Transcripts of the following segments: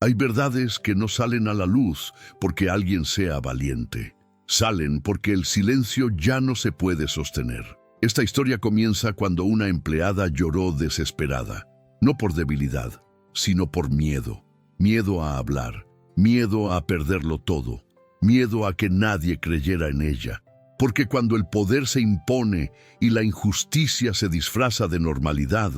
Hay verdades que no salen a la luz porque alguien sea valiente. Salen porque el silencio ya no se puede sostener. Esta historia comienza cuando una empleada lloró desesperada, no por debilidad, sino por miedo. Miedo a hablar, miedo a perderlo todo, miedo a que nadie creyera en ella. Porque cuando el poder se impone y la injusticia se disfraza de normalidad,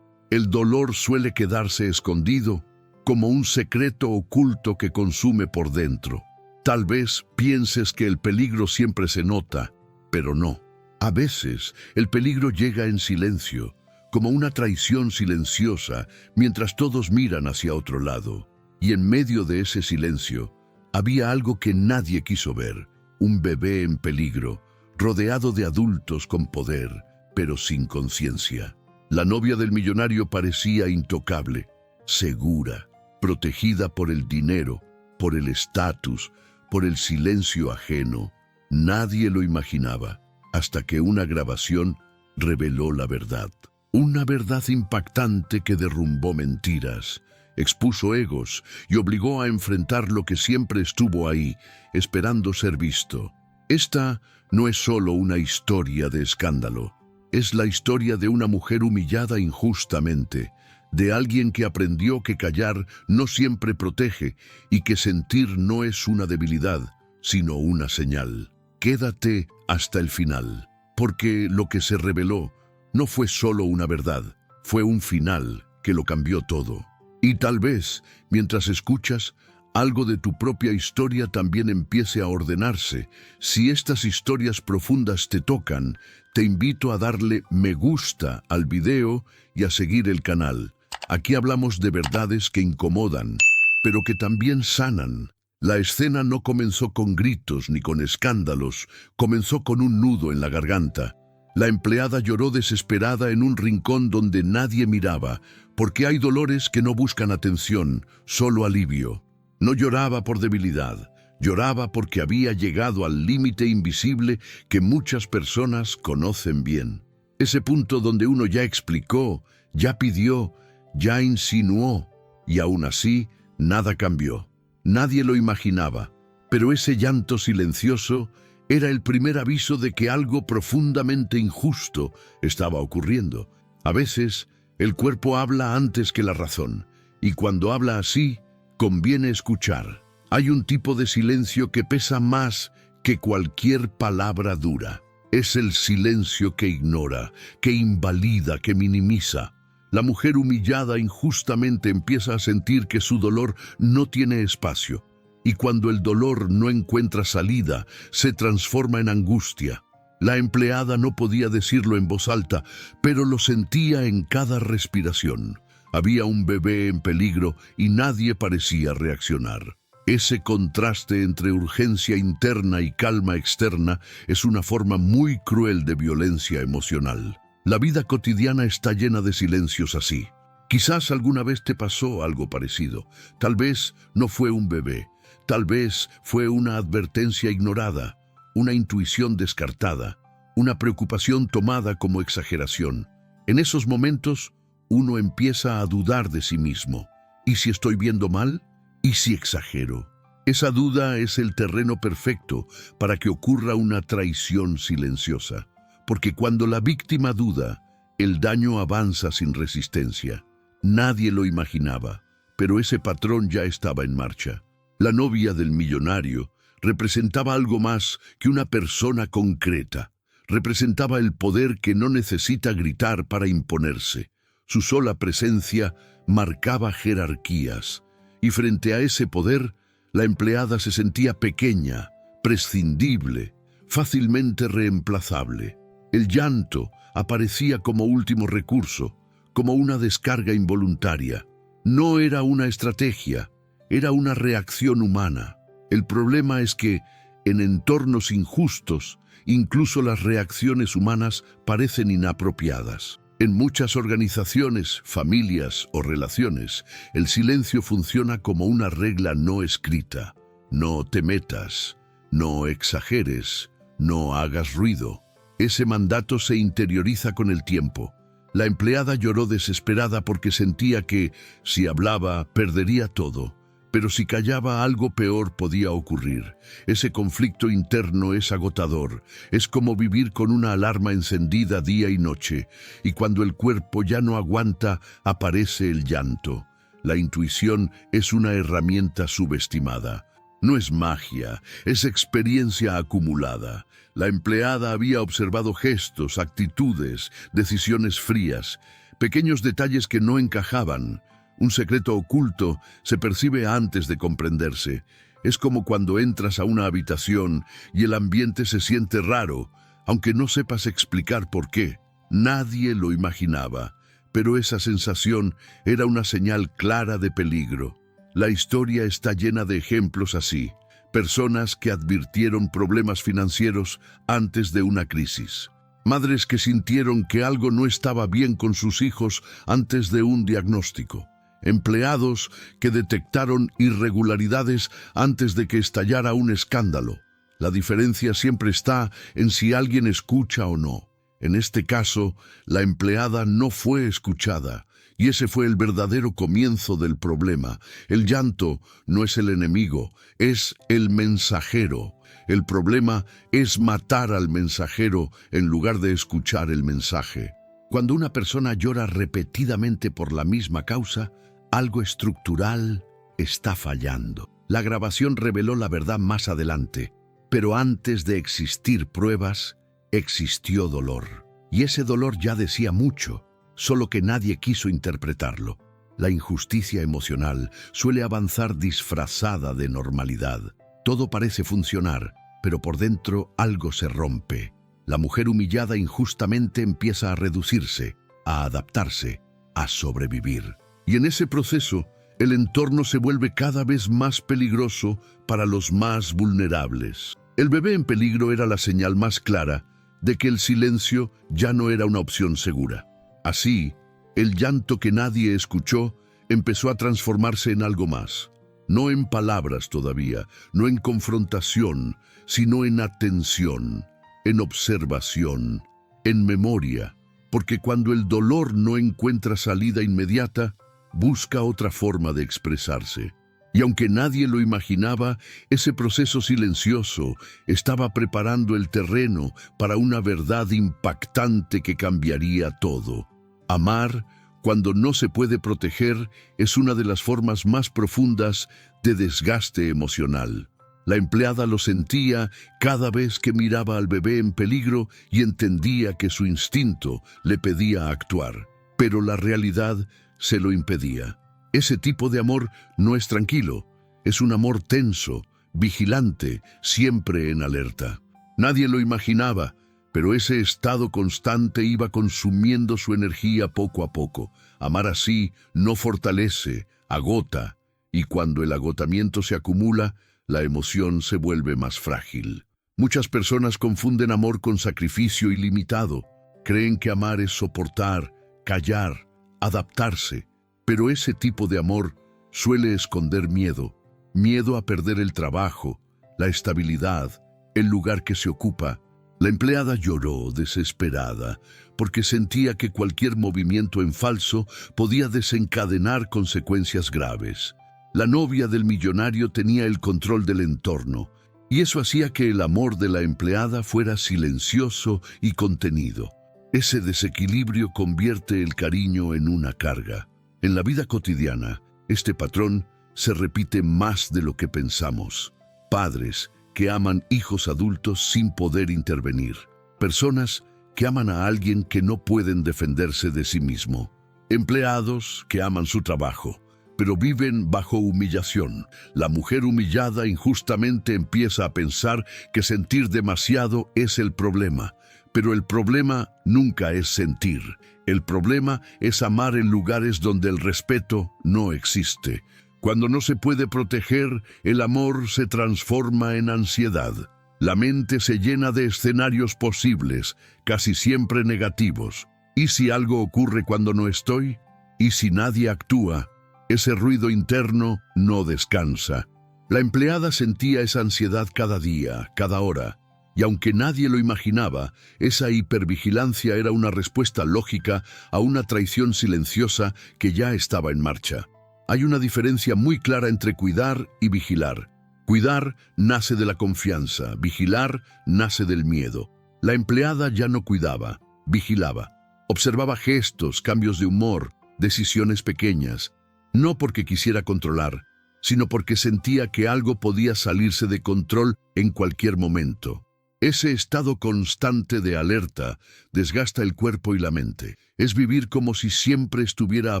el dolor suele quedarse escondido como un secreto oculto que consume por dentro. Tal vez pienses que el peligro siempre se nota, pero no. A veces el peligro llega en silencio, como una traición silenciosa mientras todos miran hacia otro lado. Y en medio de ese silencio había algo que nadie quiso ver, un bebé en peligro, rodeado de adultos con poder, pero sin conciencia. La novia del millonario parecía intocable, segura, protegida por el dinero, por el estatus, por el silencio ajeno. Nadie lo imaginaba, hasta que una grabación reveló la verdad. Una verdad impactante que derrumbó mentiras, expuso egos y obligó a enfrentar lo que siempre estuvo ahí, esperando ser visto. Esta no es solo una historia de escándalo, es la historia de una mujer humillada injustamente, de alguien que aprendió que callar no siempre protege y que sentir no es una debilidad, sino una señal. Quédate hasta el final, porque lo que se reveló no fue solo una verdad, fue un final que lo cambió todo. Y tal vez, mientras escuchas, algo de tu propia historia también empiece a ordenarse. Si estas historias profundas te tocan, te invito a darle me gusta al video y a seguir el canal. Aquí hablamos de verdades que incomodan, pero que también sanan. La escena no comenzó con gritos ni con escándalos, comenzó con un nudo en la garganta. La empleada lloró desesperada en un rincón donde nadie miraba, porque hay dolores que no buscan atención, solo alivio. No lloraba por debilidad, lloraba porque había llegado al límite invisible que muchas personas conocen bien. Ese punto donde uno ya explicó, ya pidió, ya insinuó, y aún así nada cambió. Nadie lo imaginaba, pero ese llanto silencioso era el primer aviso de que algo profundamente injusto estaba ocurriendo. A veces, el cuerpo habla antes que la razón, y cuando habla así, conviene escuchar. Hay un tipo de silencio que pesa más que cualquier palabra dura. Es el silencio que ignora, que invalida, que minimiza. La mujer humillada injustamente empieza a sentir que su dolor no tiene espacio. Y cuando el dolor no encuentra salida, se transforma en angustia. La empleada no podía decirlo en voz alta, pero lo sentía en cada respiración. Había un bebé en peligro y nadie parecía reaccionar. Ese contraste entre urgencia interna y calma externa es una forma muy cruel de violencia emocional. La vida cotidiana está llena de silencios así. Quizás alguna vez te pasó algo parecido. Tal vez no fue un bebé. Tal vez fue una advertencia ignorada, una intuición descartada, una preocupación tomada como exageración. En esos momentos, uno empieza a dudar de sí mismo. ¿Y si estoy viendo mal? ¿Y si exagero? Esa duda es el terreno perfecto para que ocurra una traición silenciosa. Porque cuando la víctima duda, el daño avanza sin resistencia. Nadie lo imaginaba, pero ese patrón ya estaba en marcha. La novia del millonario representaba algo más que una persona concreta. Representaba el poder que no necesita gritar para imponerse. Su sola presencia marcaba jerarquías, y frente a ese poder, la empleada se sentía pequeña, prescindible, fácilmente reemplazable. El llanto aparecía como último recurso, como una descarga involuntaria. No era una estrategia, era una reacción humana. El problema es que, en entornos injustos, incluso las reacciones humanas parecen inapropiadas. En muchas organizaciones, familias o relaciones, el silencio funciona como una regla no escrita. No te metas, no exageres, no hagas ruido. Ese mandato se interioriza con el tiempo. La empleada lloró desesperada porque sentía que, si hablaba, perdería todo. Pero si callaba, algo peor podía ocurrir. Ese conflicto interno es agotador. Es como vivir con una alarma encendida día y noche, y cuando el cuerpo ya no aguanta, aparece el llanto. La intuición es una herramienta subestimada. No es magia, es experiencia acumulada. La empleada había observado gestos, actitudes, decisiones frías, pequeños detalles que no encajaban. Un secreto oculto se percibe antes de comprenderse. Es como cuando entras a una habitación y el ambiente se siente raro, aunque no sepas explicar por qué. Nadie lo imaginaba, pero esa sensación era una señal clara de peligro. La historia está llena de ejemplos así. Personas que advirtieron problemas financieros antes de una crisis. Madres que sintieron que algo no estaba bien con sus hijos antes de un diagnóstico. Empleados que detectaron irregularidades antes de que estallara un escándalo. La diferencia siempre está en si alguien escucha o no. En este caso, la empleada no fue escuchada, y ese fue el verdadero comienzo del problema. El llanto no es el enemigo, es el mensajero. El problema es matar al mensajero en lugar de escuchar el mensaje. Cuando una persona llora repetidamente por la misma causa, algo estructural está fallando. La grabación reveló la verdad más adelante, pero antes de existir pruebas, existió dolor. Y ese dolor ya decía mucho, solo que nadie quiso interpretarlo. La injusticia emocional suele avanzar disfrazada de normalidad. Todo parece funcionar, pero por dentro algo se rompe. La mujer humillada injustamente empieza a reducirse, a adaptarse, a sobrevivir. Y en ese proceso, el entorno se vuelve cada vez más peligroso para los más vulnerables. El bebé en peligro era la señal más clara de que el silencio ya no era una opción segura. Así, el llanto que nadie escuchó empezó a transformarse en algo más. No en palabras todavía, no en confrontación, sino en atención, en observación, en memoria. Porque cuando el dolor no encuentra salida inmediata, busca otra forma de expresarse. Y aunque nadie lo imaginaba, ese proceso silencioso estaba preparando el terreno para una verdad impactante que cambiaría todo. Amar, cuando no se puede proteger, es una de las formas más profundas de desgaste emocional. La empleada lo sentía cada vez que miraba al bebé en peligro y entendía que su instinto le pedía actuar. Pero la realidad se lo impedía. Ese tipo de amor no es tranquilo, es un amor tenso, vigilante, siempre en alerta. Nadie lo imaginaba, pero ese estado constante iba consumiendo su energía poco a poco. Amar así no fortalece, agota, y cuando el agotamiento se acumula, la emoción se vuelve más frágil. Muchas personas confunden amor con sacrificio ilimitado. Creen que amar es soportar, callar, adaptarse, pero ese tipo de amor suele esconder miedo, miedo a perder el trabajo, la estabilidad, el lugar que se ocupa. La empleada lloró desesperada porque sentía que cualquier movimiento en falso podía desencadenar consecuencias graves. La novia del millonario tenía el control del entorno, y eso hacía que el amor de la empleada fuera silencioso y contenido. Ese desequilibrio convierte el cariño en una carga. En la vida cotidiana, este patrón se repite más de lo que pensamos. Padres que aman hijos adultos sin poder intervenir. Personas que aman a alguien que no pueden defenderse de sí mismo. Empleados que aman su trabajo, pero viven bajo humillación. La mujer humillada injustamente empieza a pensar que sentir demasiado es el problema. Pero el problema nunca es sentir. El problema es amar en lugares donde el respeto no existe. Cuando no se puede proteger, el amor se transforma en ansiedad. La mente se llena de escenarios posibles, casi siempre negativos. ¿Y si algo ocurre cuando no estoy? ¿Y si nadie actúa? Ese ruido interno no descansa. La empleada sentía esa ansiedad cada día, cada hora. Y aunque nadie lo imaginaba, esa hipervigilancia era una respuesta lógica a una traición silenciosa que ya estaba en marcha. Hay una diferencia muy clara entre cuidar y vigilar. Cuidar nace de la confianza, vigilar nace del miedo. La empleada ya no cuidaba, vigilaba. Observaba gestos, cambios de humor, decisiones pequeñas, no porque quisiera controlar, sino porque sentía que algo podía salirse de control en cualquier momento. Ese estado constante de alerta desgasta el cuerpo y la mente. Es vivir como si siempre estuviera a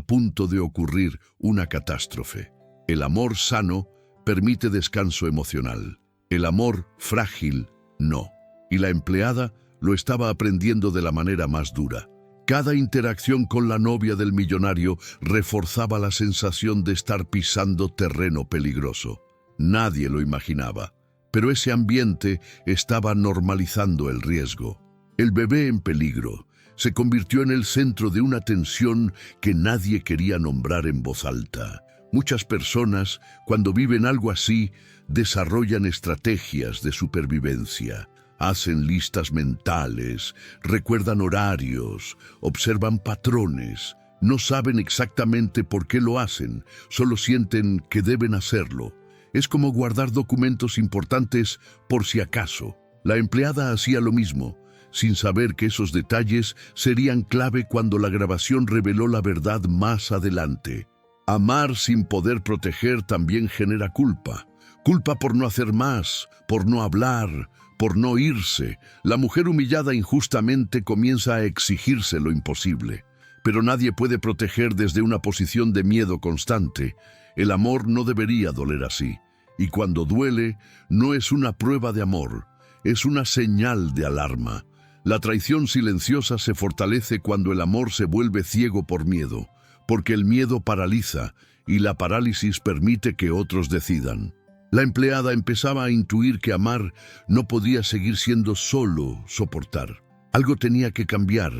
punto de ocurrir una catástrofe. El amor sano permite descanso emocional. El amor frágil, no. Y la empleada lo estaba aprendiendo de la manera más dura. Cada interacción con la novia del millonario reforzaba la sensación de estar pisando terreno peligroso. Nadie lo imaginaba, pero ese ambiente estaba normalizando el riesgo. El bebé en peligro se convirtió en el centro de una tensión que nadie quería nombrar en voz alta. Muchas personas, cuando viven algo así, desarrollan estrategias de supervivencia. Hacen listas mentales, recuerdan horarios, observan patrones. No saben exactamente por qué lo hacen, solo sienten que deben hacerlo. Es como guardar documentos importantes por si acaso. La empleada hacía lo mismo, sin saber que esos detalles serían clave cuando la grabación reveló la verdad más adelante. Amar sin poder proteger también genera culpa. Culpa por no hacer más, por no hablar, por no irse. La mujer humillada injustamente comienza a exigirse lo imposible. Pero nadie puede proteger desde una posición de miedo constante. El amor no debería doler así. Y cuando duele, no es una prueba de amor, es una señal de alarma. La traición silenciosa se fortalece cuando el amor se vuelve ciego por miedo, porque el miedo paraliza y la parálisis permite que otros decidan. La empleada empezaba a intuir que amar no podía seguir siendo solo soportar. Algo tenía que cambiar,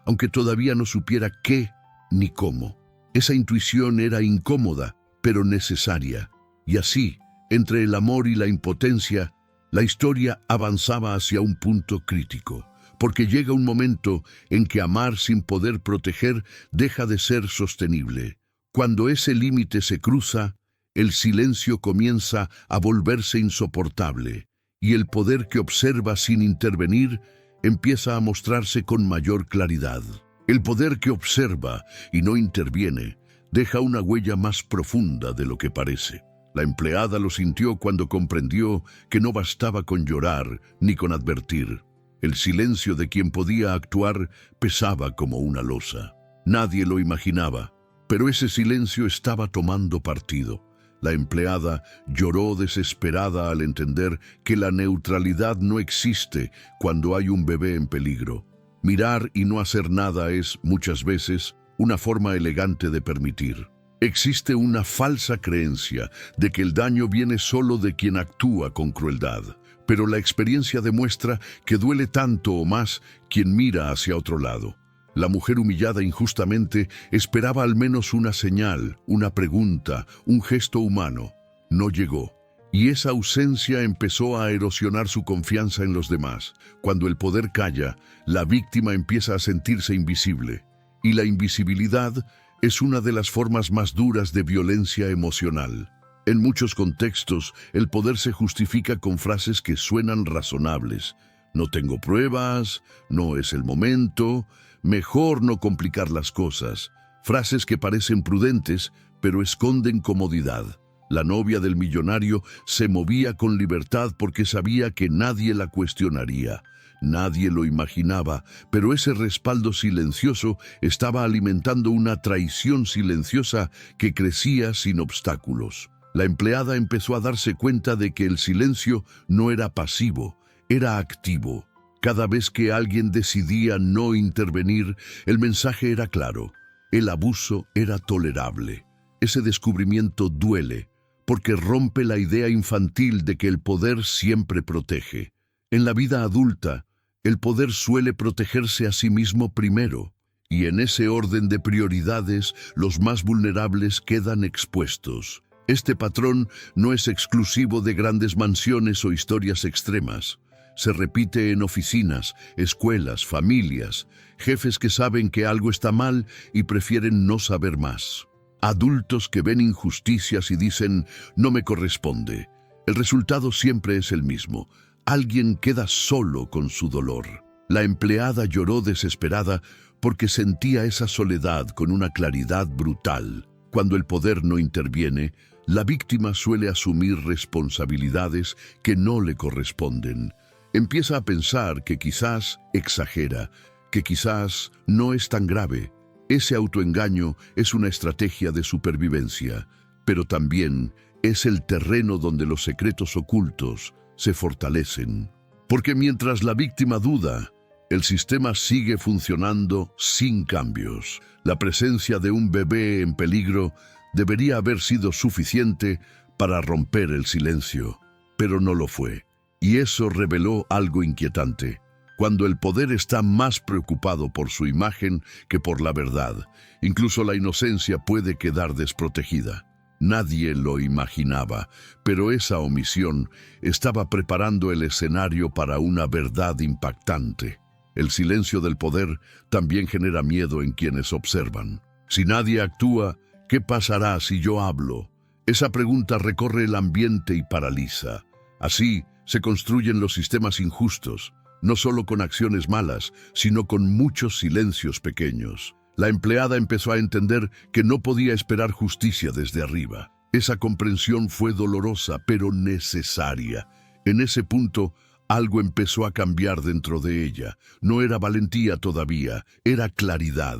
aunque todavía no supiera qué ni cómo. Esa intuición era incómoda, pero necesaria. Y así, entre el amor y la impotencia, la historia avanzaba hacia un punto crítico. Porque llega un momento en que amar sin poder proteger deja de ser sostenible. Cuando ese límite se cruza, el silencio comienza a volverse insoportable, y el poder que observa sin intervenir empieza a mostrarse con mayor claridad. El poder que observa y no interviene deja una huella más profunda de lo que parece. La empleada lo sintió cuando comprendió que no bastaba con llorar ni con advertir. El silencio de quien podía actuar pesaba como una losa. Nadie lo imaginaba, pero ese silencio estaba tomando partido. La empleada lloró desesperada al entender que la neutralidad no existe cuando hay un bebé en peligro. Mirar y no hacer nada es, muchas veces, una forma elegante de permitir. Existe una falsa creencia de que el daño viene solo de quien actúa con crueldad, pero la experiencia demuestra que duele tanto o más quien mira hacia otro lado. La mujer humillada injustamente esperaba al menos una señal, una pregunta, un gesto humano. No llegó, y esa ausencia empezó a erosionar su confianza en los demás. Cuando el poder calla, la víctima empieza a sentirse invisible, y la invisibilidad es una de las formas más duras de violencia emocional. En muchos contextos, el poder se justifica con frases que suenan razonables. No tengo pruebas, no es el momento, mejor no complicar las cosas. Frases que parecen prudentes, pero esconden comodidad. La novia del millonario se movía con libertad porque sabía que nadie la cuestionaría. Nadie lo imaginaba, pero ese respaldo silencioso estaba alimentando una traición silenciosa que crecía sin obstáculos. La empleada empezó a darse cuenta de que el silencio no era pasivo, era activo. Cada vez que alguien decidía no intervenir, el mensaje era claro. El abuso era tolerable. Ese descubrimiento duele, porque rompe la idea infantil de que el poder siempre protege. En la vida adulta, el poder suele protegerse a sí mismo primero, y en ese orden de prioridades, los más vulnerables quedan expuestos. Este patrón no es exclusivo de grandes mansiones o historias extremas. Se repite en oficinas, escuelas, familias, jefes que saben que algo está mal y prefieren no saber más. Adultos que ven injusticias y dicen, no me corresponde. El resultado siempre es el mismo. Alguien queda solo con su dolor. La empleada lloró desesperada porque sentía esa soledad con una claridad brutal. Cuando el poder no interviene, la víctima suele asumir responsabilidades que no le corresponden. Empieza a pensar que quizás exagera, que quizás no es tan grave. Ese autoengaño es una estrategia de supervivencia, pero también es el terreno donde los secretos ocultos se fortalecen. Porque mientras la víctima duda, el sistema sigue funcionando sin cambios. La presencia de un bebé en peligro debería haber sido suficiente para romper el silencio, pero no lo fue. Y eso reveló algo inquietante. Cuando el poder está más preocupado por su imagen que por la verdad, incluso la inocencia puede quedar desprotegida. Nadie lo imaginaba, pero esa omisión estaba preparando el escenario para una verdad impactante. El silencio del poder también genera miedo en quienes observan. Si nadie actúa, ¿qué pasará si yo hablo? Esa pregunta recorre el ambiente y paraliza. Así se construyen los sistemas injustos, no solo con acciones malas, sino con muchos silencios pequeños. La empleada empezó a entender que no podía esperar justicia desde arriba. Esa comprensión fue dolorosa, pero necesaria. En ese punto, algo empezó a cambiar dentro de ella. No era valentía todavía, era claridad.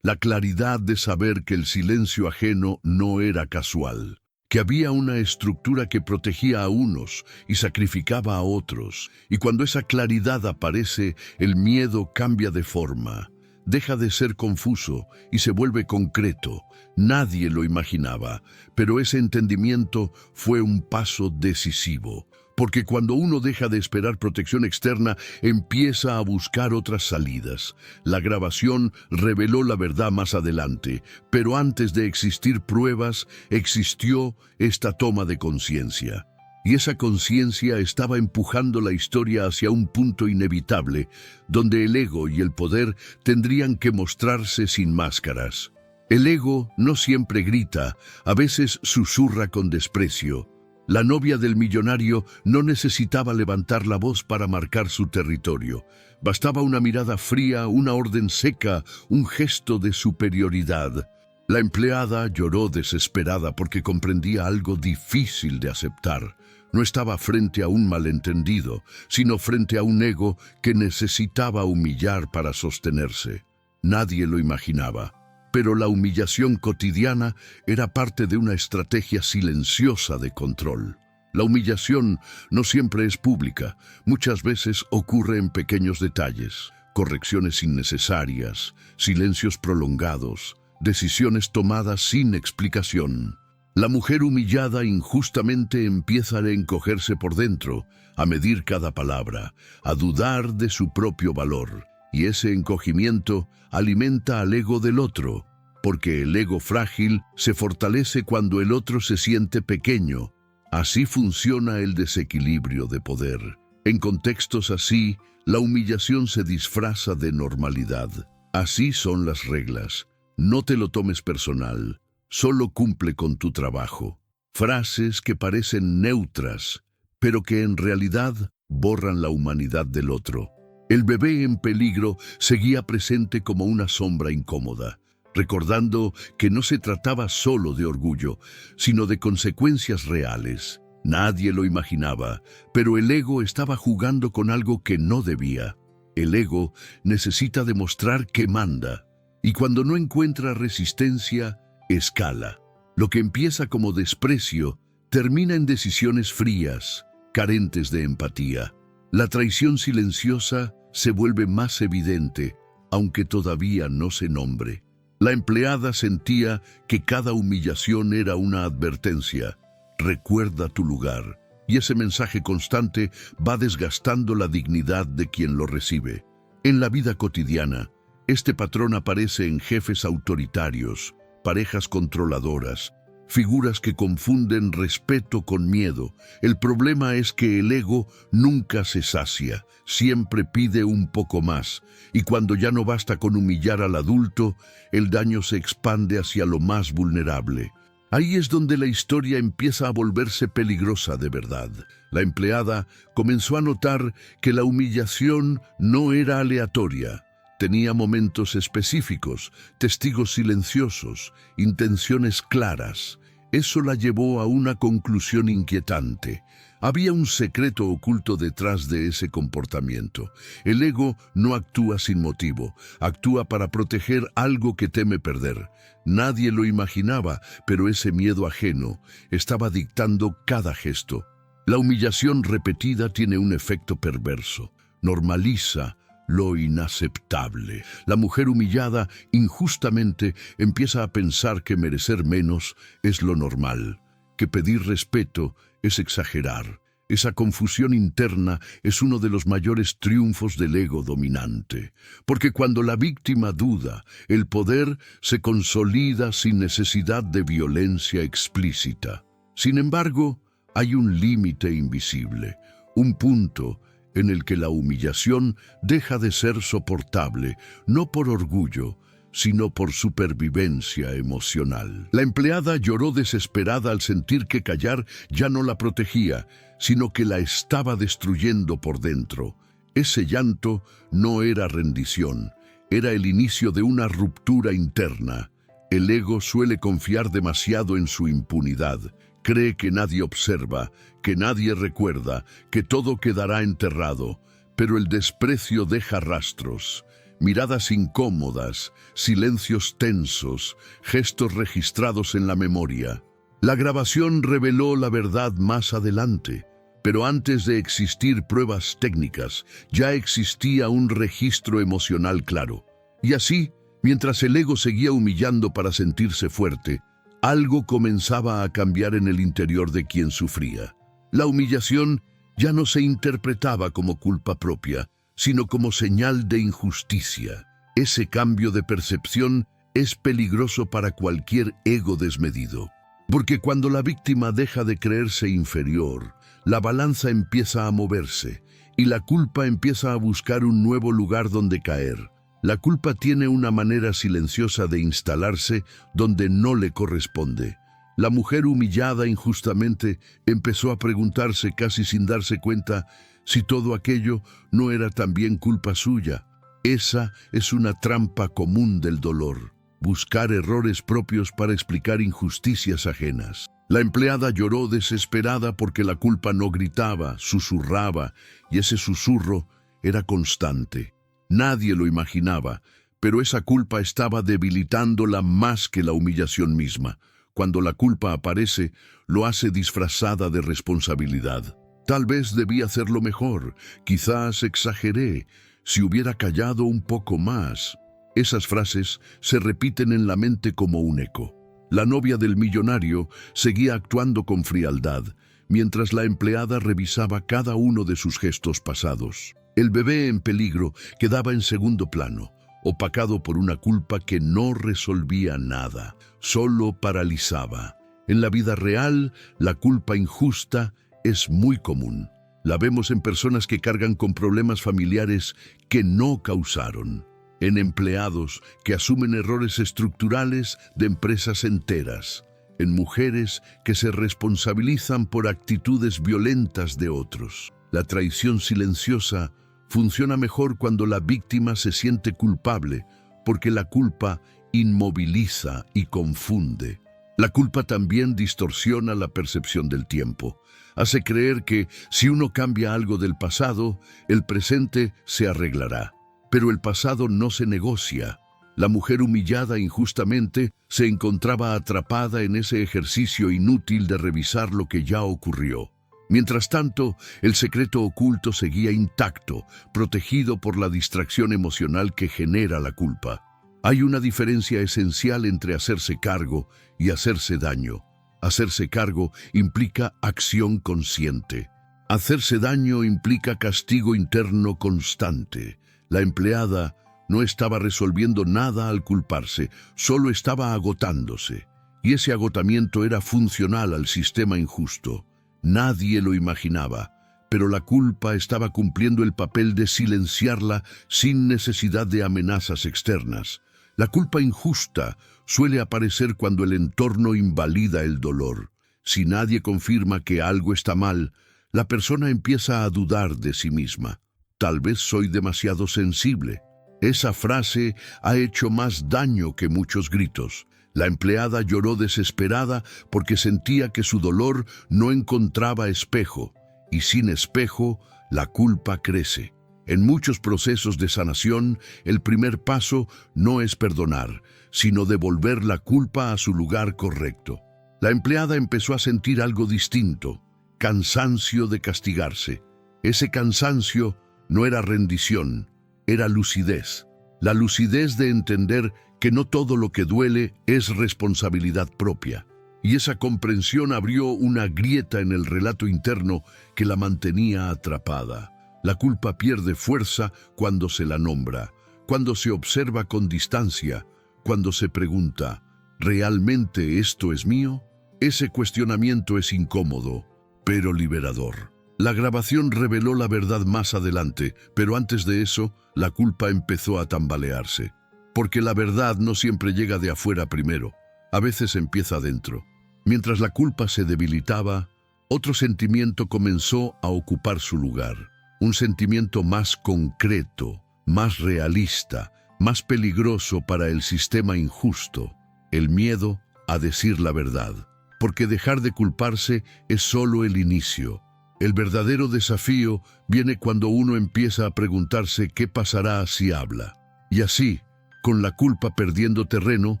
La claridad de saber que el silencio ajeno no era casual, que había una estructura que protegía a unos y sacrificaba a otros. Y cuando esa claridad aparece, el miedo cambia de forma. Deja de ser confuso y se vuelve concreto. Nadie lo imaginaba, pero ese entendimiento fue un paso decisivo. Porque cuando uno deja de esperar protección externa, empieza a buscar otras salidas. La grabación reveló la verdad más adelante, pero antes de existir pruebas, existió esta toma de conciencia. Y esa conciencia estaba empujando la historia hacia un punto inevitable, donde el ego y el poder tendrían que mostrarse sin máscaras. El ego no siempre grita, a veces susurra con desprecio. La novia del millonario no necesitaba levantar la voz para marcar su territorio. Bastaba una mirada fría, una orden seca, un gesto de superioridad. La empleada lloró desesperada porque comprendía algo difícil de aceptar. No estaba frente a un malentendido, sino frente a un ego que necesitaba humillar para sostenerse. Nadie lo imaginaba, pero la humillación cotidiana era parte de una estrategia silenciosa de control. La humillación no siempre es pública, muchas veces ocurre en pequeños detalles, correcciones innecesarias, silencios prolongados, decisiones tomadas sin explicación. La mujer humillada injustamente empieza a encogerse por dentro, a medir cada palabra, a dudar de su propio valor. Y ese encogimiento alimenta al ego del otro, porque el ego frágil se fortalece cuando el otro se siente pequeño. Así funciona el desequilibrio de poder. En contextos así, la humillación se disfraza de normalidad. Así son las reglas. No te lo tomes personal. Solo cumple con tu trabajo. Frases que parecen neutras, pero que en realidad borran la humanidad del otro. El bebé en peligro seguía presente como una sombra incómoda, recordando que no se trataba solo de orgullo, sino de consecuencias reales. Nadie lo imaginaba, pero el ego estaba jugando con algo que no debía. El ego necesita demostrar que manda, y cuando no encuentra resistencia, escala. Lo que empieza como desprecio termina en decisiones frías, carentes de empatía. La traición silenciosa se vuelve más evidente, aunque todavía no se nombre. La empleada sentía que cada humillación era una advertencia. Recuerda tu lugar. Y ese mensaje constante va desgastando la dignidad de quien lo recibe. En la vida cotidiana, este patrón aparece en jefes autoritarios, parejas controladoras, figuras que confunden respeto con miedo. El problema es que el ego nunca se sacia, siempre pide un poco más, y cuando ya no basta con humillar al adulto, el daño se expande hacia lo más vulnerable. Ahí es donde la historia empieza a volverse peligrosa de verdad. La empleada comenzó a notar que la humillación no era aleatoria. Tenía momentos específicos, testigos silenciosos, intenciones claras. Eso la llevó a una conclusión inquietante. Había un secreto oculto detrás de ese comportamiento. El ego no actúa sin motivo, actúa para proteger algo que teme perder. Nadie lo imaginaba, pero ese miedo ajeno estaba dictando cada gesto. La humillación repetida tiene un efecto perverso. Normaliza lo inaceptable. La mujer humillada injustamente empieza a pensar que merecer menos es lo normal, que pedir respeto es exagerar. Esa confusión interna es uno de los mayores triunfos del ego dominante, porque cuando la víctima duda, el poder se consolida sin necesidad de violencia explícita. Sin embargo, hay un límite invisible, un punto en el que la humillación deja de ser soportable, no por orgullo, sino por supervivencia emocional. La empleada lloró desesperada al sentir que callar ya no la protegía, sino que la estaba destruyendo por dentro. Ese llanto no era rendición, era el inicio de una ruptura interna. El ego suele confiar demasiado en su impunidad. Cree que nadie observa, que nadie recuerda, que todo quedará enterrado, pero el desprecio deja rastros. Miradas incómodas, silencios tensos, gestos registrados en la memoria. La grabación reveló la verdad más adelante, pero antes de existir pruebas técnicas, ya existía un registro emocional claro. Y así, mientras el ego seguía humillando para sentirse fuerte, algo comenzaba a cambiar en el interior de quien sufría. La humillación ya no se interpretaba como culpa propia, sino como señal de injusticia. Ese cambio de percepción es peligroso para cualquier ego desmedido, porque cuando la víctima deja de creerse inferior, la balanza empieza a moverse y la culpa empieza a buscar un nuevo lugar donde caer. La culpa tiene una manera silenciosa de instalarse donde no le corresponde. La mujer humillada injustamente empezó a preguntarse casi sin darse cuenta si todo aquello no era también culpa suya. Esa es una trampa común del dolor, buscar errores propios para explicar injusticias ajenas. La empleada lloró desesperada porque la culpa no gritaba, susurraba, y ese susurro era constante. Nadie lo imaginaba, pero esa culpa estaba debilitándola más que la humillación misma. Cuando la culpa aparece, lo hace disfrazada de responsabilidad. Tal vez debí hacerlo mejor, quizás exageré, si hubiera callado un poco más. Esas frases se repiten en la mente como un eco. La novia del millonario seguía actuando con frialdad, mientras la empleada revisaba cada uno de sus gestos pasados. El bebé en peligro quedaba en segundo plano, opacado por una culpa que no resolvía nada, solo paralizaba. En la vida real, la culpa injusta es muy común. La vemos en personas que cargan con problemas familiares que no causaron, en empleados que asumen errores estructurales de empresas enteras, en mujeres que se responsabilizan por actitudes violentas de otros. La traición silenciosa funciona mejor cuando la víctima se siente culpable, porque la culpa inmoviliza y confunde. La culpa también distorsiona la percepción del tiempo. Hace creer que si uno cambia algo del pasado, el presente se arreglará. Pero el pasado no se negocia. La mujer humillada injustamente se encontraba atrapada en ese ejercicio inútil de revisar lo que ya ocurrió. Mientras tanto, el secreto oculto seguía intacto, protegido por la distracción emocional que genera la culpa. Hay una diferencia esencial entre hacerse cargo y hacerse daño. Hacerse cargo implica acción consciente. Hacerse daño implica castigo interno constante. La empleada no estaba resolviendo nada al culparse, solo estaba agotándose. y ese agotamiento era funcional al sistema injusto. Nadie lo imaginaba, pero la culpa estaba cumpliendo el papel de silenciarla sin necesidad de amenazas externas. La culpa injusta suele aparecer cuando el entorno invalida el dolor. Si nadie confirma que algo está mal, la persona empieza a dudar de sí misma. Tal vez soy demasiado sensible. Esa frase ha hecho más daño que muchos gritos. La empleada lloró desesperada porque sentía que su dolor no encontraba espejo, y sin espejo, la culpa crece. En muchos procesos de sanación, el primer paso no es perdonar, sino devolver la culpa a su lugar correcto. La empleada empezó a sentir algo distinto, cansancio de castigarse. Ese cansancio no era rendición, era lucidez. La lucidez de entender que no todo lo que duele es responsabilidad propia. Y esa comprensión abrió una grieta en el relato interno que la mantenía atrapada. La culpa pierde fuerza cuando se la nombra, cuando se observa con distancia, cuando se pregunta, ¿realmente esto es mío? Ese cuestionamiento es incómodo, pero liberador. La grabación reveló la verdad más adelante, pero antes de eso, la culpa empezó a tambalearse. Porque la verdad no siempre llega de afuera primero, a veces empieza adentro. Mientras la culpa se debilitaba, otro sentimiento comenzó a ocupar su lugar. Un sentimiento más concreto, más realista, más peligroso para el sistema injusto, el miedo a decir la verdad. Porque dejar de culparse es solo el inicio. El verdadero desafío viene cuando uno empieza a preguntarse qué pasará si habla. Y así, con la culpa perdiendo terreno,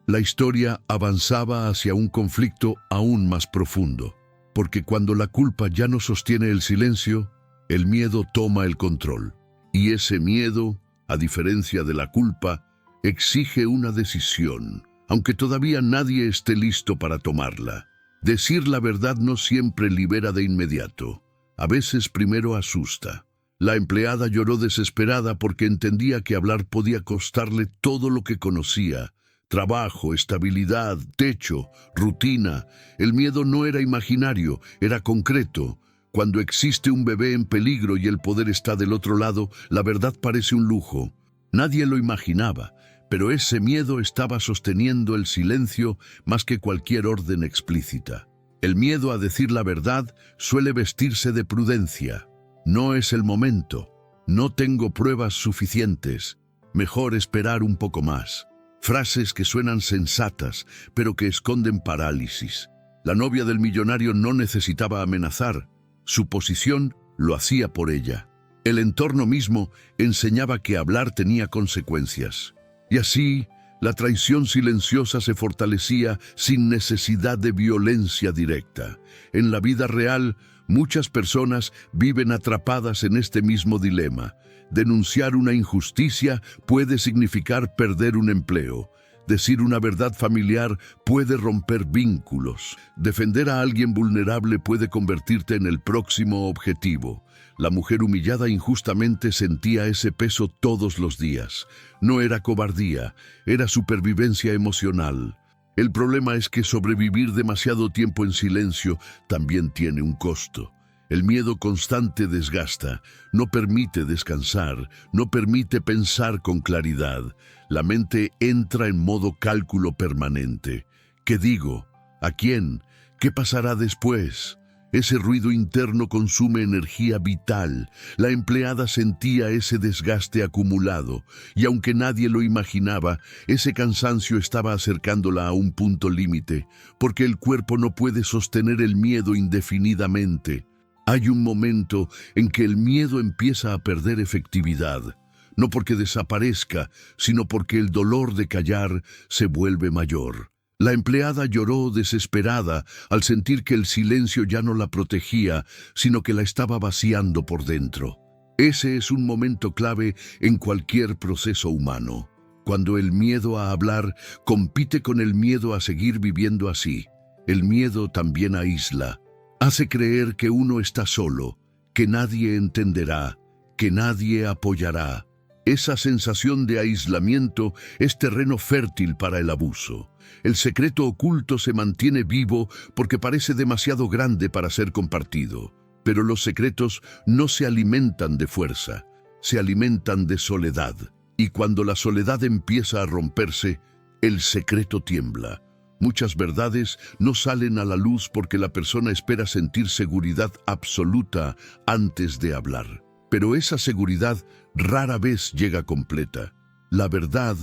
la historia avanzaba hacia un conflicto aún más profundo. Porque cuando la culpa ya no sostiene el silencio, el miedo toma el control. Y ese miedo, a diferencia de la culpa, exige una decisión, aunque todavía nadie esté listo para tomarla. Decir la verdad no siempre libera de inmediato. A veces primero asusta. La empleada lloró desesperada porque entendía que hablar podía costarle todo lo que conocía. Trabajo, estabilidad, techo, rutina. El miedo no era imaginario, era concreto. Cuando existe un bebé en peligro y el poder está del otro lado, la verdad parece un lujo. Nadie lo imaginaba, pero ese miedo estaba sosteniendo el silencio más que cualquier orden explícita. El miedo a decir la verdad suele vestirse de prudencia. No es el momento. No tengo pruebas suficientes. Mejor esperar un poco más. Frases que suenan sensatas, pero que esconden parálisis. La novia del millonario no necesitaba amenazar. Su posición lo hacía por ella. El entorno mismo enseñaba que hablar tenía consecuencias. Y así, la traición silenciosa se fortalecía sin necesidad de violencia directa. En la vida real, muchas personas viven atrapadas en este mismo dilema. Denunciar una injusticia puede significar perder un empleo. Decir una verdad familiar puede romper vínculos. Defender a alguien vulnerable puede convertirte en el próximo objetivo. La mujer humillada injustamente sentía ese peso todos los días. No era cobardía, era supervivencia emocional. El problema es que sobrevivir demasiado tiempo en silencio también tiene un costo. El miedo constante desgasta, no permite descansar, no permite pensar con claridad. La mente entra en modo cálculo permanente. ¿Qué digo? ¿A quién? ¿Qué pasará después? Ese ruido interno consume energía vital. La empleada sentía ese desgaste acumulado, y aunque nadie lo imaginaba, ese cansancio estaba acercándola a un punto límite, porque el cuerpo no puede sostener el miedo indefinidamente. Hay un momento en que el miedo empieza a perder efectividad, no porque desaparezca, sino porque el dolor de callar se vuelve mayor. La empleada lloró desesperada al sentir que el silencio ya no la protegía, sino que la estaba vaciando por dentro. Ese es un momento clave en cualquier proceso humano, cuando el miedo a hablar compite con el miedo a seguir viviendo así. El miedo también aísla, hace creer que uno está solo, que nadie entenderá, que nadie apoyará. Esa sensación de aislamiento es terreno fértil para el abuso. El secreto oculto se mantiene vivo porque parece demasiado grande para ser compartido. Pero los secretos no se alimentan de fuerza, se alimentan de soledad. Y cuando la soledad empieza a romperse, el secreto tiembla. Muchas verdades no salen a la luz porque la persona espera sentir seguridad absoluta antes de hablar. Pero esa seguridad rara vez llega completa. La verdad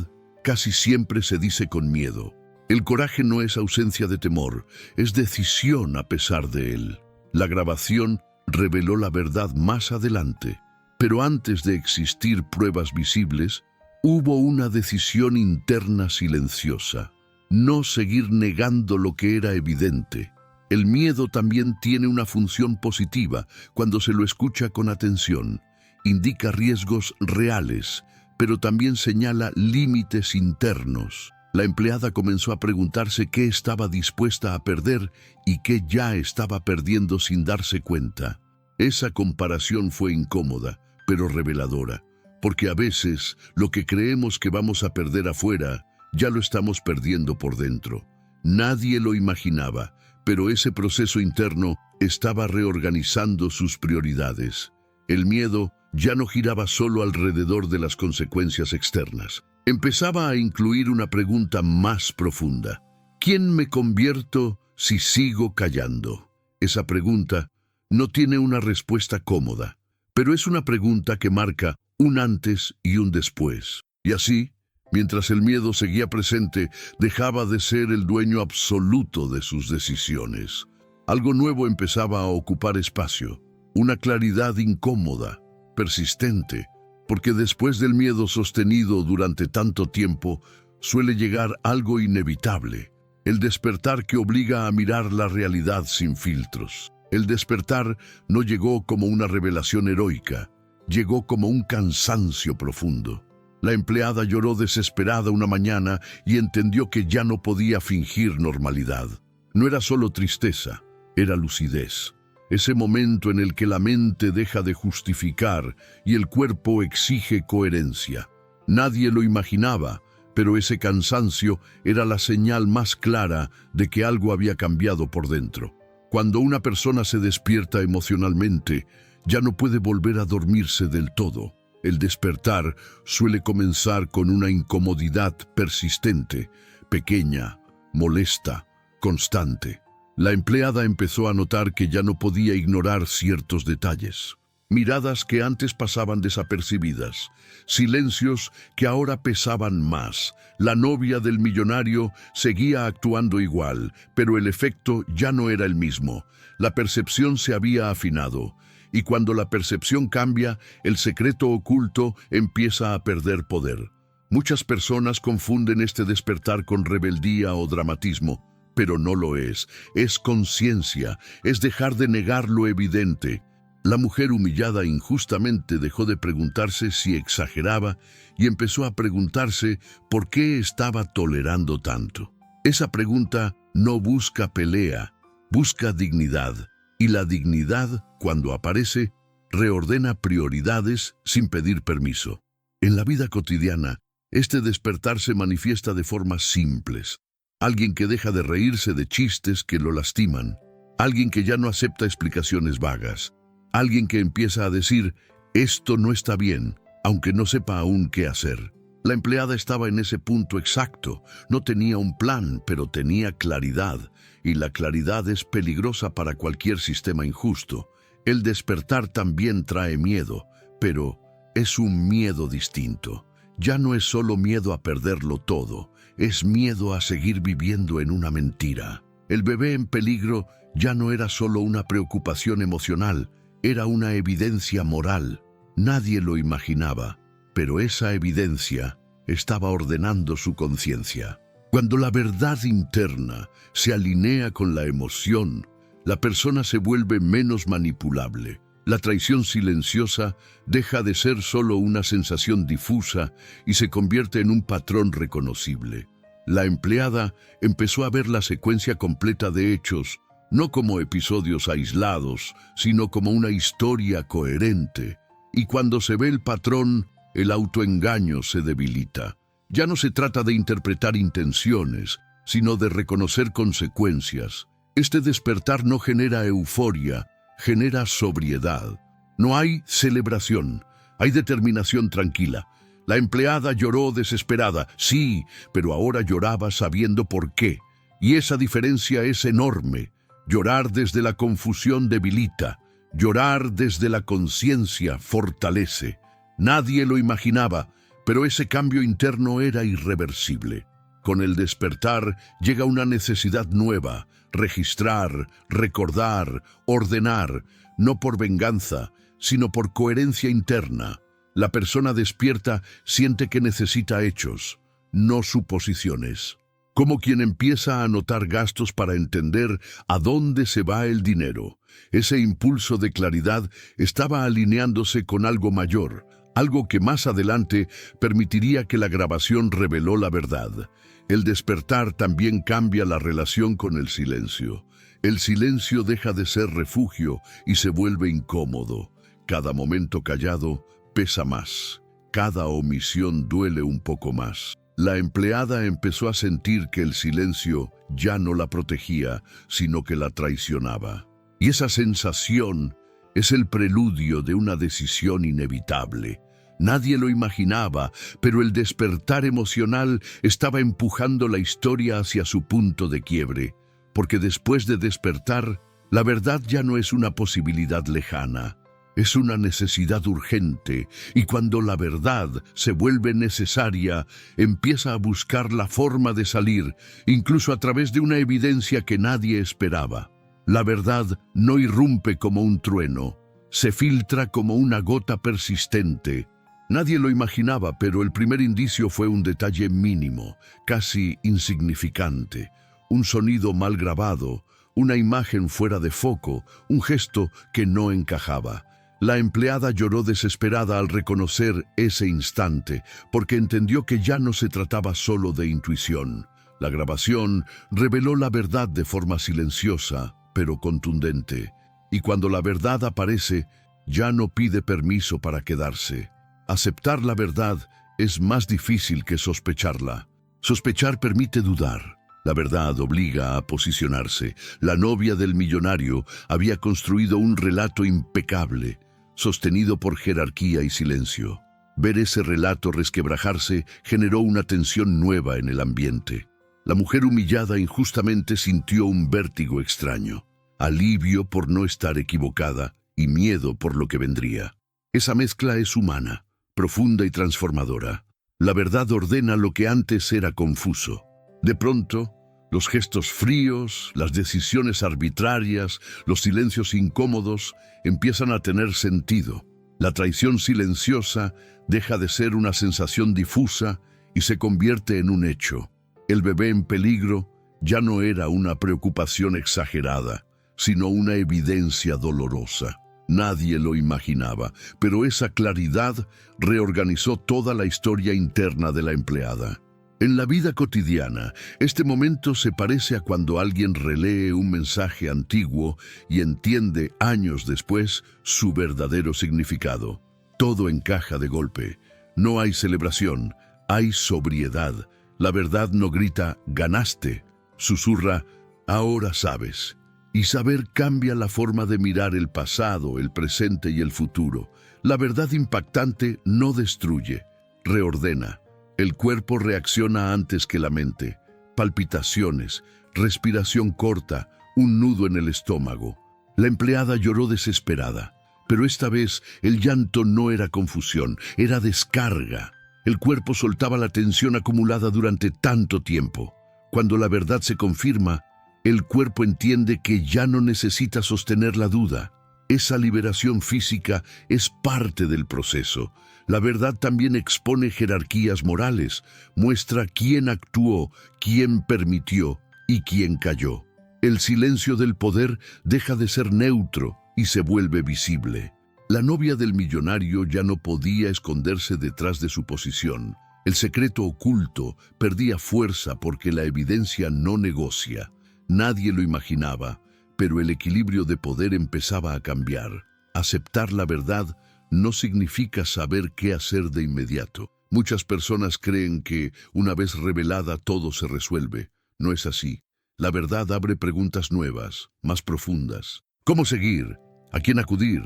casi siempre se dice con miedo. El coraje no es ausencia de temor, es decisión a pesar de él. La grabación reveló la verdad más adelante, pero antes de existir pruebas visibles, hubo una decisión interna silenciosa. No seguir negando lo que era evidente. El miedo también tiene una función positiva cuando se lo escucha con atención. Indica riesgos reales, pero también señala límites internos. La empleada comenzó a preguntarse qué estaba dispuesta a perder y qué ya estaba perdiendo sin darse cuenta. Esa comparación fue incómoda, pero reveladora, porque a veces lo que creemos que vamos a perder afuera, ya lo estamos perdiendo por dentro. Nadie lo imaginaba, pero ese proceso interno estaba reorganizando sus prioridades. El miedo ya no giraba solo alrededor de las consecuencias externas. Empezaba a incluir una pregunta más profunda. ¿Quién me convierto si sigo callando? Esa pregunta no tiene una respuesta cómoda, pero es una pregunta que marca un antes y un después. Y así, mientras el miedo seguía presente, dejaba de ser el dueño absoluto de sus decisiones. Algo nuevo empezaba a ocupar espacio, una claridad incómoda, persistente, porque después del miedo sostenido durante tanto tiempo, suele llegar algo inevitable, el despertar que obliga a mirar la realidad sin filtros. El despertar no llegó como una revelación heroica, llegó como un cansancio profundo. La empleada lloró desesperada una mañana y entendió que ya no podía fingir normalidad. No era solo tristeza, era lucidez. Ese momento en el que la mente deja de justificar y el cuerpo exige coherencia. Nadie lo imaginaba, pero ese cansancio era la señal más clara de que algo había cambiado por dentro. Cuando una persona se despierta emocionalmente, ya no puede volver a dormirse del todo. El despertar suele comenzar con una incomodidad persistente, pequeña, molesta, constante. La empleada empezó a notar que ya no podía ignorar ciertos detalles. Miradas que antes pasaban desapercibidas, silencios que ahora pesaban más. La novia del millonario seguía actuando igual, pero el efecto ya no era el mismo. La percepción se había afinado. Y cuando la percepción cambia, el secreto oculto empieza a perder poder. Muchas personas confunden este despertar con rebeldía o dramatismo, pero no lo es. Es conciencia, es dejar de negar lo evidente. La mujer humillada injustamente dejó de preguntarse si exageraba y empezó a preguntarse por qué estaba tolerando tanto. Esa pregunta no busca pelea, busca dignidad. Y la dignidad, cuando aparece, reordena prioridades sin pedir permiso. En la vida cotidiana, este despertar se manifiesta de formas simples. Alguien que deja de reírse de chistes que lo lastiman. Alguien que ya no acepta explicaciones vagas. Alguien que empieza a decir, esto no está bien, aunque no sepa aún qué hacer. La empleada estaba en ese punto exacto. No tenía un plan, pero tenía claridad. Y la claridad es peligrosa para cualquier sistema injusto. El despertar también trae miedo, pero es un miedo distinto. Ya no es solo miedo a perderlo todo, es miedo a seguir viviendo en una mentira. El bebé en peligro ya no era solo una preocupación emocional, era una evidencia moral. Nadie lo imaginaba, pero esa evidencia estaba ordenando su conciencia. Cuando la verdad interna se alinea con la emoción, la persona se vuelve menos manipulable. La traición silenciosa deja de ser solo una sensación difusa y se convierte en un patrón reconocible. La empleada empezó a ver la secuencia completa de hechos, no como episodios aislados, sino como una historia coherente. Y cuando se ve el patrón, el autoengaño se debilita. Ya no se trata de interpretar intenciones, sino de reconocer consecuencias. Este despertar no genera euforia, genera sobriedad. No hay celebración, hay determinación tranquila. La empleada lloró desesperada, sí, pero ahora lloraba sabiendo por qué. Y esa diferencia es enorme. Llorar desde la confusión debilita, llorar desde la conciencia fortalece. Nadie lo imaginaba, pero ese cambio interno era irreversible. Con el despertar llega una necesidad nueva: registrar, recordar, ordenar, no por venganza, sino por coherencia interna. La persona despierta siente que necesita hechos, no suposiciones. Como quien empieza a anotar gastos para entender a dónde se va el dinero. Ese impulso de claridad estaba alineándose con algo mayor, algo que más adelante permitiría que la grabación reveló la verdad. El despertar también cambia la relación con el silencio. El silencio deja de ser refugio y se vuelve incómodo. Cada momento callado pesa más. Cada omisión duele un poco más. La empleada empezó a sentir que el silencio ya no la protegía, sino que la traicionaba. Y esa sensación es el preludio de una decisión inevitable. Nadie lo imaginaba, pero el despertar emocional estaba empujando la historia hacia su punto de quiebre, porque después de despertar, la verdad ya no es una posibilidad lejana, es una necesidad urgente, y cuando la verdad se vuelve necesaria, empieza a buscar la forma de salir, incluso a través de una evidencia que nadie esperaba. La verdad no irrumpe como un trueno, se filtra como una gota persistente. Nadie lo imaginaba, pero el primer indicio fue un detalle mínimo, casi insignificante. Un sonido mal grabado, una imagen fuera de foco, un gesto que no encajaba. La empleada lloró desesperada al reconocer ese instante, porque entendió que ya no se trataba solo de intuición. La grabación reveló la verdad de forma silenciosa, pero contundente. Y cuando la verdad aparece, ya no pide permiso para quedarse. Aceptar la verdad es más difícil que sospecharla. Sospechar permite dudar. La verdad obliga a posicionarse. La novia del millonario había construido un relato impecable, sostenido por jerarquía y silencio. Ver ese relato resquebrajarse generó una tensión nueva en el ambiente. La mujer humillada injustamente sintió un vértigo extraño, alivio por no estar equivocada y miedo por lo que vendría. Esa mezcla es humana, profunda y transformadora. La verdad ordena lo que antes era confuso. De pronto, los gestos fríos, las decisiones arbitrarias, los silencios incómodos empiezan a tener sentido. La traición silenciosa deja de ser una sensación difusa y se convierte en un hecho. El bebé en peligro ya no era una preocupación exagerada, sino una evidencia dolorosa. Nadie lo imaginaba, pero esa claridad reorganizó toda la historia interna de la empleada. En la vida cotidiana, este momento se parece a cuando alguien relee un mensaje antiguo y entiende años después su verdadero significado. Todo encaja de golpe. No hay celebración, hay sobriedad. La verdad no grita «ganaste», susurra «ahora sabes». Y saber cambia la forma de mirar el pasado, el presente y el futuro. La verdad impactante no destruye, reordena. El cuerpo reacciona antes que la mente. Palpitaciones, respiración corta, un nudo en el estómago. La empleada lloró desesperada, pero esta vez el llanto no era confusión, era descarga. El cuerpo soltaba la tensión acumulada durante tanto tiempo. Cuando la verdad se confirma, el cuerpo entiende que ya no necesita sostener la duda. Esa liberación física es parte del proceso. La verdad también expone jerarquías morales, muestra quién actuó, quién permitió y quién cayó. El silencio del poder deja de ser neutro y se vuelve visible. La novia del millonario ya no podía esconderse detrás de su posición. El secreto oculto perdía fuerza porque la evidencia no negocia. Nadie lo imaginaba, pero el equilibrio de poder empezaba a cambiar. Aceptar la verdad no significa saber qué hacer de inmediato. Muchas personas creen que, una vez revelada, todo se resuelve. No es así. La verdad abre preguntas nuevas, más profundas. ¿Cómo seguir? ¿A quién acudir?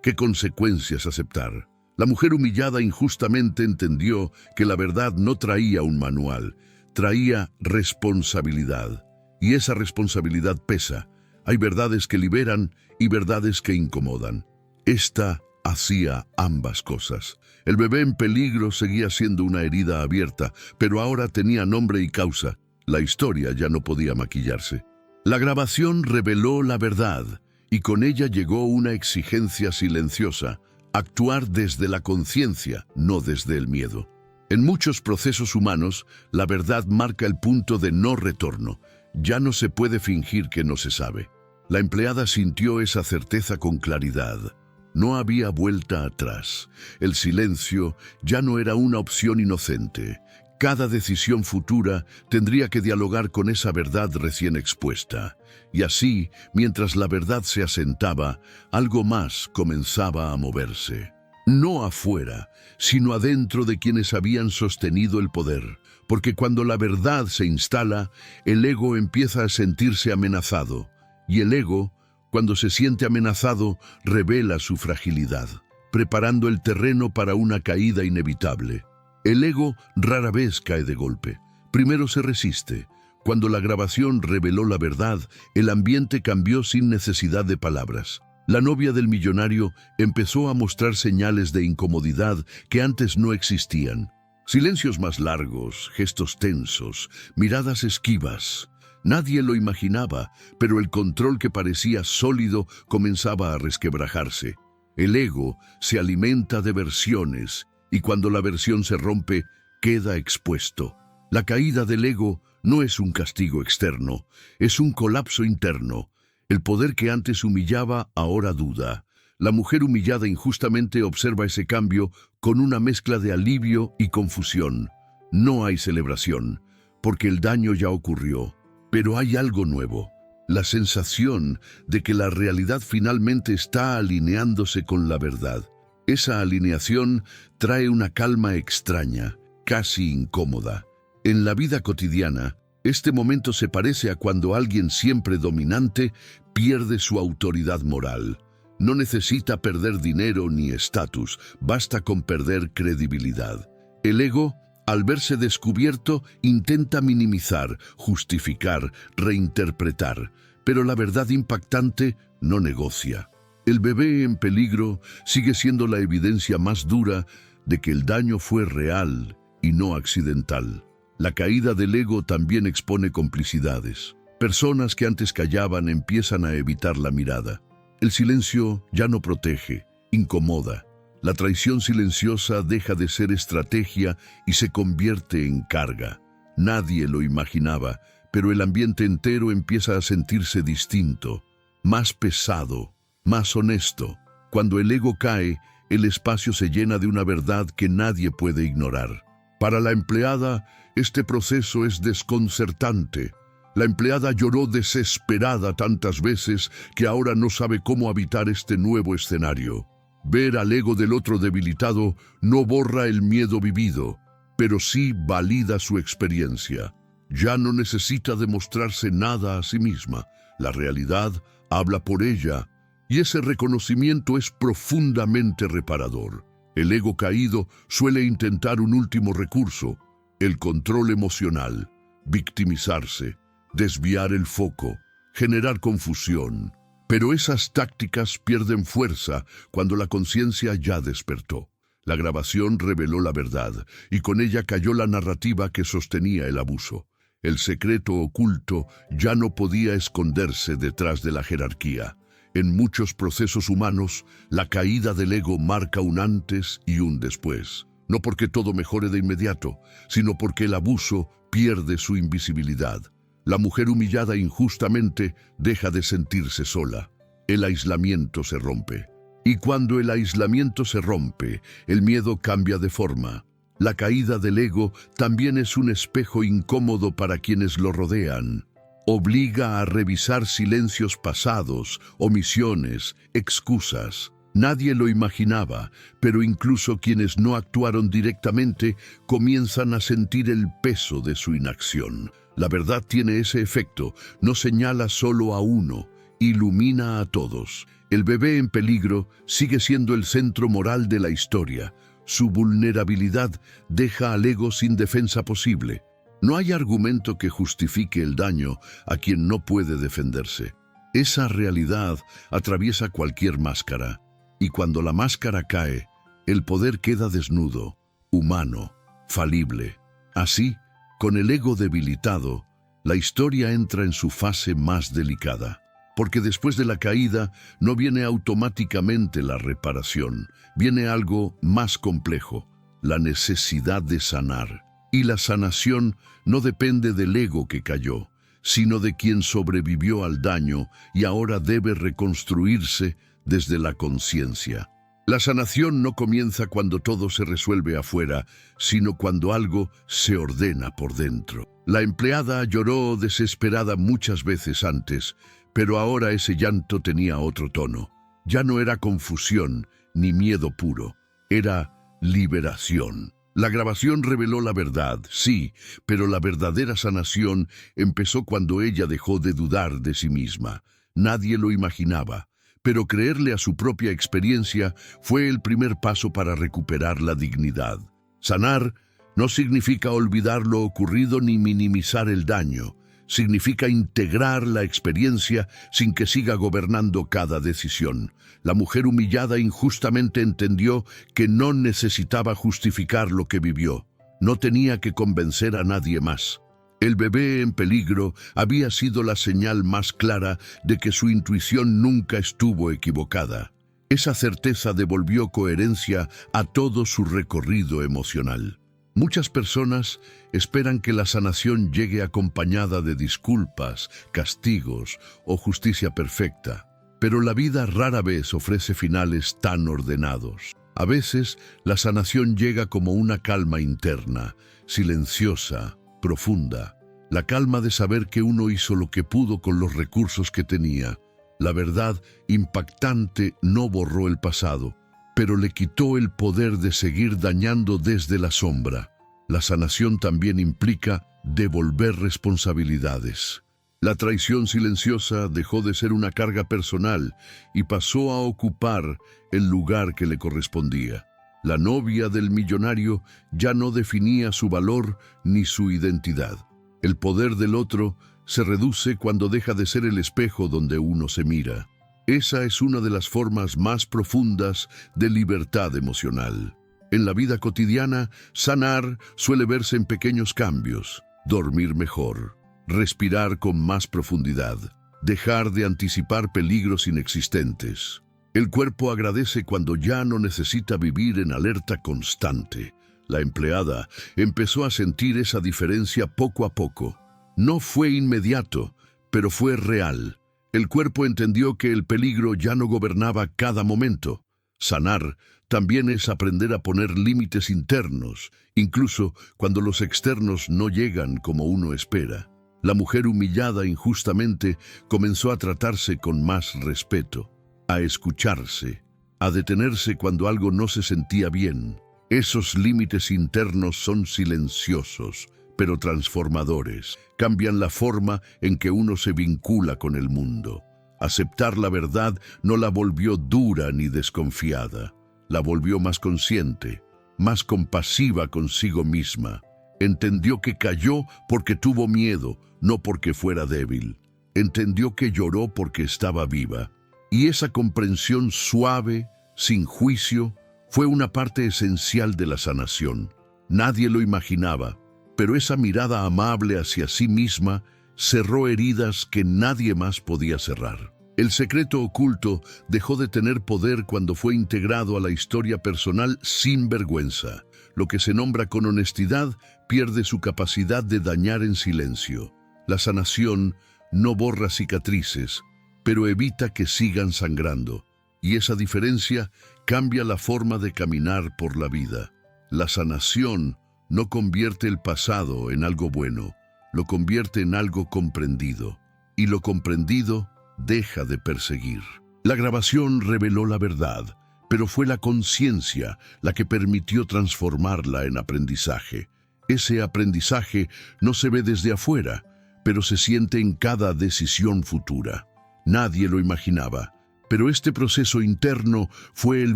¿Qué consecuencias aceptar? La mujer humillada injustamente entendió que la verdad no traía un manual, traía responsabilidad. Y esa responsabilidad pesa. Hay verdades que liberan y verdades que incomodan. Esta hacía ambas cosas. El bebé en peligro seguía siendo una herida abierta, pero ahora tenía nombre y causa. La historia ya no podía maquillarse. La grabación reveló la verdad, y con ella llegó una exigencia silenciosa: actuar desde la conciencia, no desde el miedo. En muchos procesos humanos, la verdad marca el punto de no retorno. Ya no se puede fingir que no se sabe. La empleada sintió esa certeza con claridad. No había vuelta atrás. El silencio ya no era una opción inocente. Cada decisión futura tendría que dialogar con esa verdad recién expuesta. Y así, mientras la verdad se asentaba, algo más comenzaba a moverse. No afuera, sino adentro de quienes habían sostenido el poder. Porque cuando la verdad se instala, el ego empieza a sentirse amenazado. Y el ego, cuando se siente amenazado, revela su fragilidad, preparando el terreno para una caída inevitable. El ego rara vez cae de golpe. Primero se resiste. Cuando la grabación reveló la verdad, el ambiente cambió sin necesidad de palabras. La novia del millonario empezó a mostrar señales de incomodidad que antes no existían. Silencios más largos, gestos tensos, miradas esquivas. Nadie lo imaginaba, pero el control que parecía sólido comenzaba a resquebrajarse. El ego se alimenta de versiones, y cuando la versión se rompe, queda expuesto. La caída del ego no es un castigo externo, es un colapso interno. El poder que antes humillaba, ahora duda. La mujer humillada injustamente observa ese cambio con una mezcla de alivio y confusión. No hay celebración, porque el daño ya ocurrió. Pero hay algo nuevo, la sensación de que la realidad finalmente está alineándose con la verdad. Esa alineación trae una calma extraña, casi incómoda. En la vida cotidiana, este momento se parece a cuando alguien siempre dominante pierde su autoridad moral. No necesita perder dinero ni estatus, basta con perder credibilidad. El ego, al verse descubierto, intenta minimizar, justificar, reinterpretar, pero la verdad impactante no negocia. El bebé en peligro sigue siendo la evidencia más dura de que el daño fue real y no accidental. La caída del ego también expone complicidades. Personas que antes callaban empiezan a evitar la mirada. El silencio ya no protege, incomoda. La traición silenciosa deja de ser estrategia y se convierte en carga. Nadie lo imaginaba, pero el ambiente entero empieza a sentirse distinto, más pesado, más honesto. Cuando el ego cae, el espacio se llena de una verdad que nadie puede ignorar. Para la empleada, este proceso es desconcertante. La empleada lloró desesperada tantas veces que ahora no sabe cómo habitar este nuevo escenario. Ver al ego del otro debilitado no borra el miedo vivido, pero sí valida su experiencia. Ya no necesita demostrarse nada a sí misma. La realidad habla por ella, y ese reconocimiento es profundamente reparador. El ego caído suele intentar un último recurso, el control emocional, victimizarse, desviar el foco, generar confusión. Pero esas tácticas pierden fuerza cuando la conciencia ya despertó. La grabación reveló la verdad, y con ella cayó la narrativa que sostenía el abuso. El secreto oculto ya no podía esconderse detrás de la jerarquía. En muchos procesos humanos, la caída del ego marca un antes y un después. No porque todo mejore de inmediato, sino porque el abuso pierde su invisibilidad. La mujer humillada injustamente deja de sentirse sola. El aislamiento se rompe. Y cuando el aislamiento se rompe, el miedo cambia de forma. La caída del ego también es un espejo incómodo para quienes lo rodean. Obliga a revisar silencios pasados, omisiones, excusas. Nadie lo imaginaba, pero incluso quienes no actuaron directamente comienzan a sentir el peso de su inacción. La verdad tiene ese efecto, no señala solo a uno, ilumina a todos. El bebé en peligro sigue siendo el centro moral de la historia. Su vulnerabilidad deja al ego sin defensa posible. No hay argumento que justifique el daño a quien no puede defenderse. Esa realidad atraviesa cualquier máscara. Y cuando la máscara cae, el poder queda desnudo, humano, falible. Así, con el ego debilitado, la historia entra en su fase más delicada. Porque después de la caída no viene automáticamente la reparación, viene algo más complejo, la necesidad de sanar. Y la sanación no depende del ego que cayó, sino de quien sobrevivió al daño y ahora debe reconstruirse desde la conciencia. La sanación no comienza cuando todo se resuelve afuera, sino cuando algo se ordena por dentro. La empleada lloró desesperada muchas veces antes, pero ahora ese llanto tenía otro tono. Ya no era confusión ni miedo puro, era liberación. La grabación reveló la verdad, sí, pero la verdadera sanación empezó cuando ella dejó de dudar de sí misma. Nadie lo imaginaba, pero creerle a su propia experiencia fue el primer paso para recuperar la dignidad. Sanar no significa olvidar lo ocurrido ni minimizar el daño. Significa integrar la experiencia sin que siga gobernando cada decisión. La mujer humillada injustamente entendió que no necesitaba justificar lo que vivió. No tenía que convencer a nadie más. El bebé en peligro había sido la señal más clara de que su intuición nunca estuvo equivocada. Esa certeza devolvió coherencia a todo su recorrido emocional. Muchas personas esperan que la sanación llegue acompañada de disculpas, castigos o justicia perfecta, pero la vida rara vez ofrece finales tan ordenados. A veces, la sanación llega como una calma interna, silenciosa, profunda, la calma de saber que uno hizo lo que pudo con los recursos que tenía. La verdad impactante no borró el pasado, pero le quitó el poder de seguir dañando desde la sombra. La sanación también implica devolver responsabilidades. La traición silenciosa dejó de ser una carga personal y pasó a ocupar el lugar que le correspondía. La novia del millonario ya no definía su valor ni su identidad. El poder del otro se reduce cuando deja de ser el espejo donde uno se mira. Esa es una de las formas más profundas de libertad emocional. En la vida cotidiana, sanar suele verse en pequeños cambios. Dormir mejor, respirar con más profundidad, dejar de anticipar peligros inexistentes. El cuerpo agradece cuando ya no necesita vivir en alerta constante. La empleada empezó a sentir esa diferencia poco a poco. No fue inmediato, pero fue real. El cuerpo entendió que el peligro ya no gobernaba cada momento. Sanar también es aprender a poner límites internos, incluso cuando los externos no llegan como uno espera. La mujer humillada injustamente comenzó a tratarse con más respeto, a escucharse, a detenerse cuando algo no se sentía bien. Esos límites internos son silenciosos, pero transformadores. Cambian la forma en que uno se vincula con el mundo. Aceptar la verdad no la volvió dura ni desconfiada. La volvió más consciente, más compasiva consigo misma. Entendió que cayó porque tuvo miedo, no porque fuera débil. Entendió que lloró porque estaba viva. Y esa comprensión suave, sin juicio, fue una parte esencial de la sanación. Nadie lo imaginaba, pero esa mirada amable hacia sí misma cerró heridas que nadie más podía cerrar. El secreto oculto dejó de tener poder cuando fue integrado a la historia personal sin vergüenza. Lo que se nombra con honestidad pierde su capacidad de dañar en silencio. La sanación no borra cicatrices, pero evita que sigan sangrando. Y esa diferencia cambia la forma de caminar por la vida. La sanación no convierte el pasado en algo bueno, lo convierte en algo comprendido. Y lo comprendido deja de perseguir. La grabación reveló la verdad. pero fue la conciencia la que permitió transformarla en aprendizaje. Ese aprendizaje no se ve desde afuera, pero se siente en cada decisión futura. Nadie lo imaginaba, pero este proceso interno fue el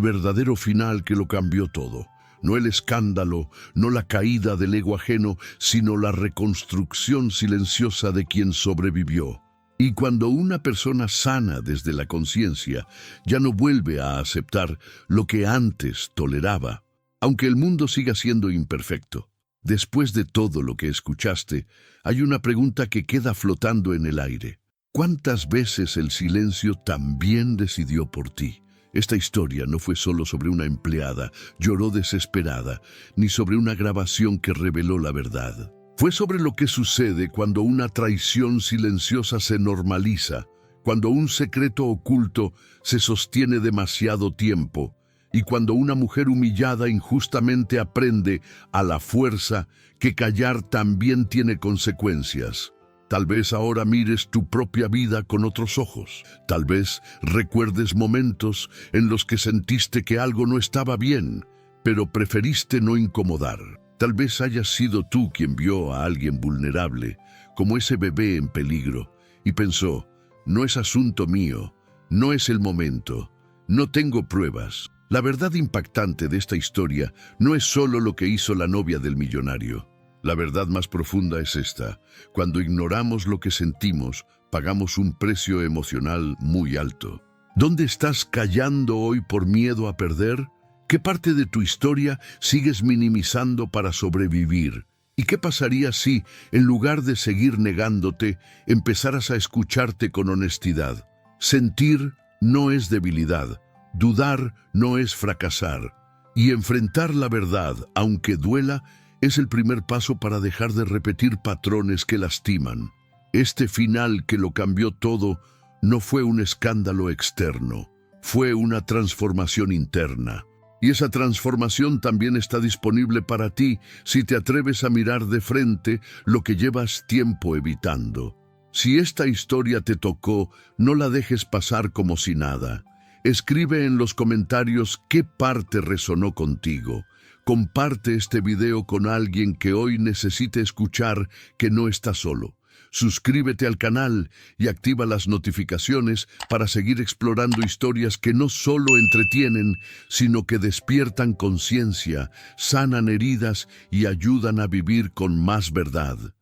verdadero final que lo cambió todo. No el escándalo, no la caída del ego ajeno, sino la reconstrucción silenciosa de quien sobrevivió. Y cuando una persona sana desde la conciencia ya no vuelve a aceptar lo que antes toleraba, aunque el mundo siga siendo imperfecto. Después de todo lo que escuchaste, hay una pregunta que queda flotando en el aire. ¿Cuántas veces el silencio también decidió por ti? Esta historia no fue solo sobre una empleada, lloró desesperada, ni sobre una grabación que reveló la verdad. Fue sobre lo que sucede cuando una traición silenciosa se normaliza, cuando un secreto oculto se sostiene demasiado tiempo, y cuando una mujer humillada injustamente aprende a la fuerza que callar también tiene consecuencias. Tal vez ahora mires tu propia vida con otros ojos. Tal vez recuerdes momentos en los que sentiste que algo no estaba bien, pero preferiste no incomodar. Tal vez hayas sido tú quien vio a alguien vulnerable, como ese bebé en peligro, y pensó, no es asunto mío, no es el momento, no tengo pruebas. La verdad impactante de esta historia no es solo lo que hizo la novia del millonario. La verdad más profunda es esta: cuando ignoramos lo que sentimos, pagamos un precio emocional muy alto. ¿Dónde estás callando hoy por miedo a perder? ¿Qué parte de tu historia sigues minimizando para sobrevivir? ¿Y qué pasaría si, en lugar de seguir negándote, empezaras a escucharte con honestidad? Sentir no es debilidad, dudar no es fracasar, y enfrentar la verdad, aunque duela, es el primer paso para dejar de repetir patrones que lastiman. Este final que lo cambió todo no fue un escándalo externo, fue una transformación interna. Y esa transformación también está disponible para ti si te atreves a mirar de frente lo que llevas tiempo evitando. Si esta historia te tocó, no la dejes pasar como si nada. Escribe en los comentarios qué parte resonó contigo. Comparte este video con alguien que hoy necesite escuchar que no está solo. Suscríbete al canal y activa las notificaciones para seguir explorando historias que no solo entretienen, sino que despiertan conciencia, sanan heridas y ayudan a vivir con más verdad.